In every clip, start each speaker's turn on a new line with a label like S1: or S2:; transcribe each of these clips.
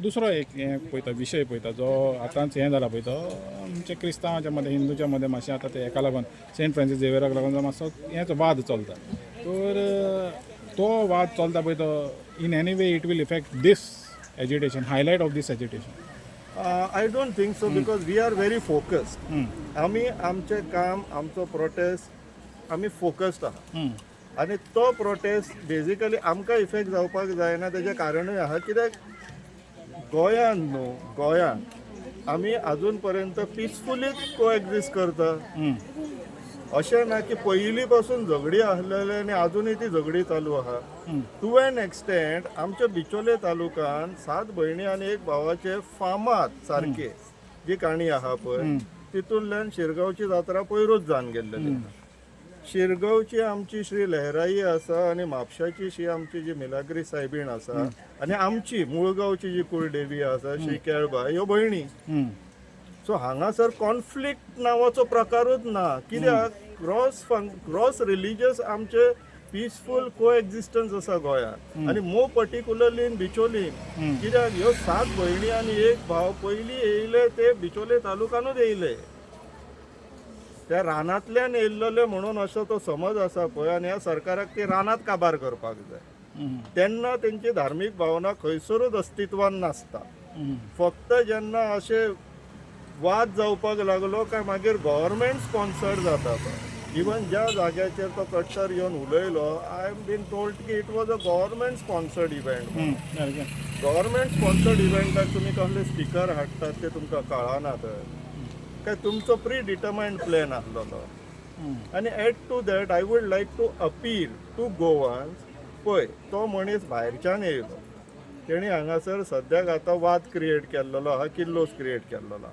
S1: दुसरो एक हे पळयता विशय पळयता जो आतांच हें जाला पळय तो आमच्या क्रिस्तांवाच्या मदें हिंदूच्या मदें मातशें आतां ते हेका लागून सेंट फ्रांसीस झेवियराक लागून जो मातसो हेचो वाद चलता. तर तो वाद चलता पळय तो in any way it will affect this agitation, highlight of this agitation.
S2: I don't think so because we are very focused. आमी आमचें काम आमचो प्रोटेस्ट आमी फोकस्ड आहा आनी तो प्रोटेस्ट बेजिकली आमकां इफेक्ट जावपाक जायना तेजें कारणूय आहा कित्याक गोंयांत आमी आजून पर्यंत पिसफुलीच कोएक्झिस्ट करता. अशें ना की पयलीं पासून झगडी आसलेले आनी आजुनूय ती झगडी चालू आहा. टू एन एक्सटेंट आमच्या बिचोले तालुक्यान 7 भयणी आनी 1 भावाचे फामाद सारके जी काणी आहा पळय तितूंतल्यान शिरगांवची जात्रा पयरूच जावन गेल्लेली. शिरगांवची आमची श्री लहराई आसा आनी म्हापशाची शी आमची जी मिलाग्री सायबीण आसा आनी आमची मुळगांवची जी कुळदेवी आसा श्री केळबाई ह्यो भयणी. सो हांगासर कॉन्फ्लिक्ट नांवाचो प्रकारूच ना. कित्याक क्रॉस रिलिजियस आमचे पिसफूल कोएक्झिस्टन्स आसा गोंयांत आनी मोर पर्टिक्युलरली इन बिचोलीन. कित्याक ह्यो 7 भयणी आनी 1 भाव पयलीं येयले ते बिचोले तालुक्यानूच येयले. त्या रानांतल्यान येयल्ले म्हणून असो तो समज आसा पळय आनी ह्या सरकाराक ती रानांत काबार करपाक जाय. तेन्ना तेंची धार्मीक भावना खंयसरूच अस्तित्वान नासता. फक्त जेन्ना अशे वाद जावपाक लागलो काय मागीर गव्हर्मेंट स्पॉन्सर्ड जाता पळय. इवन ज्या जाग्याचेर तो कट्टर येवन उलयलो आय एम बीन टोल्ड की it was a government sponsored event. Government sponsored इव्हेंटाक तुमी कसले स्पिकर हाडटात ते तुमकां कळना तर काय तुमचो प्री डिटर्माइंड प्लॅन आसलेलो. आनी add to that I would like to appeal to Goans. पळय तो मनीस भायरच्यान येयलो तेणी हांगासर सद्याक आतां वाद क्रिएट केल्लो आहा, किल्लोस क्रिएट केल्लो आहा.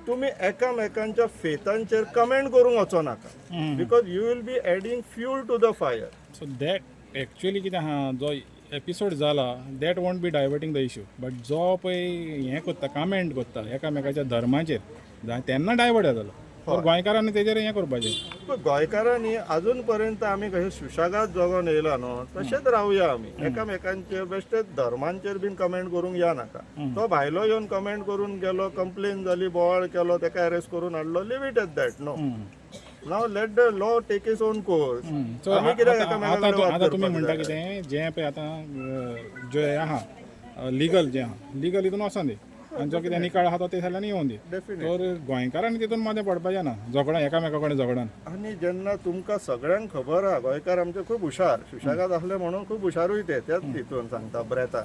S2: तुमी एकामेकांच्या फेथांचेर कमेंट करूंक वचो नाका because you will be adding fuel to the fire.
S1: So that actually कितें आहा जो एपिसोड जाला that won't be diverting the issue. But जो पळय हें करता कमेंट करता एकामेकाच्या धर्माचेर तेन्ना डायवर्ट जालो. गोंयकारांनी तेजेर हें करपाचें.
S2: गोंयकारांनी आजून पर्यंत आमी कशें सुशेगाद जगोन येयला न्हू तशेंच रावया आमी. एकामेकांचेर बेश्टे धर्मांचेर बीन कमेंट करूंक या नाका. तो भायलो येवन कमेंट करून गेलो, कंप्लेन जाली, बोवाळ केलो, ताका अरेस्ट करून हाडलो, leave it at that. No now let the law take its own course.
S1: आतां तुमी म्हणटा कितें जें पळय आतां जें आहा लिगल जें आहा लिगल हितून वचोन दी आनी जो कितें निकाल आहा तो ते जाल्यार येवन दी. तर गोंयकारांनी तितून मदें पडपाचें ना झगडा एकामेका कडेन झगडान.
S2: आनी जेन्ना तुमकां सगळ्यांक खबर आहा गोंयकार आमचे खूब हुशार सुशेगाद आसले म्हणून खूब हुशारूय तेच हितून सांगता ब्रेता.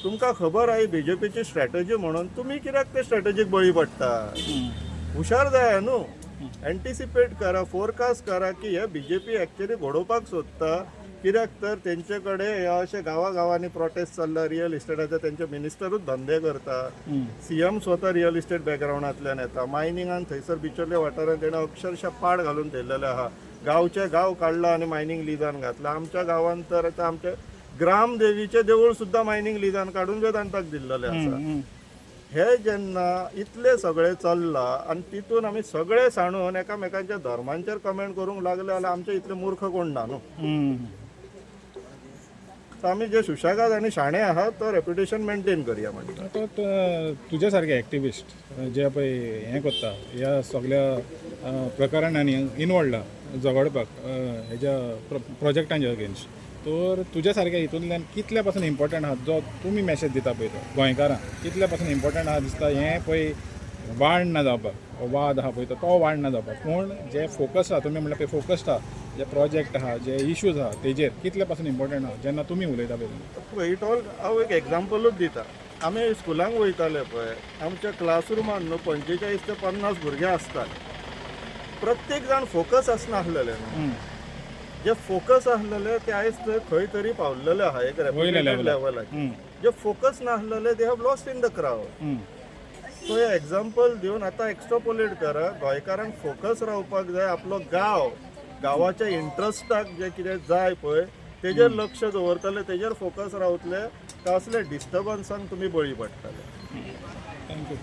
S2: तुमकां खबर आहा बीजेपीची स्ट्रॅटजी म्हणून तुमी कित्याक ते स्ट्रॅटजीक बळी पडटा. हुशार जाय न्हू. एंटिसिपेट करा, फोरकास्ट करा की हे बीजेपी एक्चुअली घडोवपाक सोदता. कित्याक तर तेंचे कडेन हे अशे गांवांनी प्रोटेस्ट चल्ला रियल इस्टेटाचे. तेंचे मिनिस्टरूच धंदे करता. सीएम स्वता रियल इस्टेट बॅकग्रावंडांतल्यान येता. मायनिंगान थंयसर बिचोले वाठारांत तेणें अक्षरशः पाड घालून दवरलेले आहा. गांवचे गांव काडला आनी मायनिंग लिजान घातला. आमच्या गांवांत तर आतां आमचे ग्रामदेवीचें देवूळ सुद्दां मायनिंग लिजान काडून वेदांताक दिल्लेलें आसा. हे जेन्ना इतले सगळे चल्ला आनी तितून आमी सगळे सांडून एकामेकांच्या धर्मांचेर कमेंट करूंक लागले जाल्यार आमचे इतले मूर्ख कोण ना न्हू. आमी जे सुशेगाद आनी शाणे आहात तो रेप्युटेशन मेंटेन करया म्हणटा.
S1: तो तुजे सारके एक्टिविस्ट जे पळय हें करता ह्या सगळ्या प्रकारांनी इनवॉल्ड झगडपाक हेज्या प्रोजेक्टांच्या अगेन्स्ट. तर तुज्या सारक्या हितूंतल्यान कितल्या पासून इम्पॉर्टंट आहा जो तुमी मॅसेज दिता पळय तो गोंयकारांक कितल्या पासून इम्पॉर्टंट आहा दिसता हें पळय वाड ना जावपाक वाद आहा पळय तो वाड ना जावपाक. पूण जे फोकस आहा तुमी म्हणल्यार पळय फोकस्ड आहा जे प्रोजेक्ट आहा जे इश्यूज आहा तेजेर कितल्या पासून इम्पॉर्टंट आहा जेन्ना तुमी उलयता पळय.
S2: इट ऑल हांव एक एग्जाम्पलूच दिता. आमी स्कुलांक वयताले पळय आमच्या क्लासरुमान न्हू 45 ते 50 भुरगे आसताले. प्रत्येक जाण फोकस आसनासलेले न्हू. जे फोकस आसलेले ते आयज थंय खंय तरी पावलेले आहा एक रेप्युटेड लेवलाचेर. जे फोकस नासलेले they have lost in the crowd. So हे एग्जाम्पल दिवन आतां एक्स्ट्रापोलेट करा. गोंयकारांक फोकस रावपाक जाय. आपलो गांवाच्या इंट्रस्टाक जे कितें जाय पळय तेजेर लक्ष दवरतले तेजेर फोकस रावतले. कसले डिस्टर्बन्सांक तुमी बळी पडटले.
S1: थँक्यू.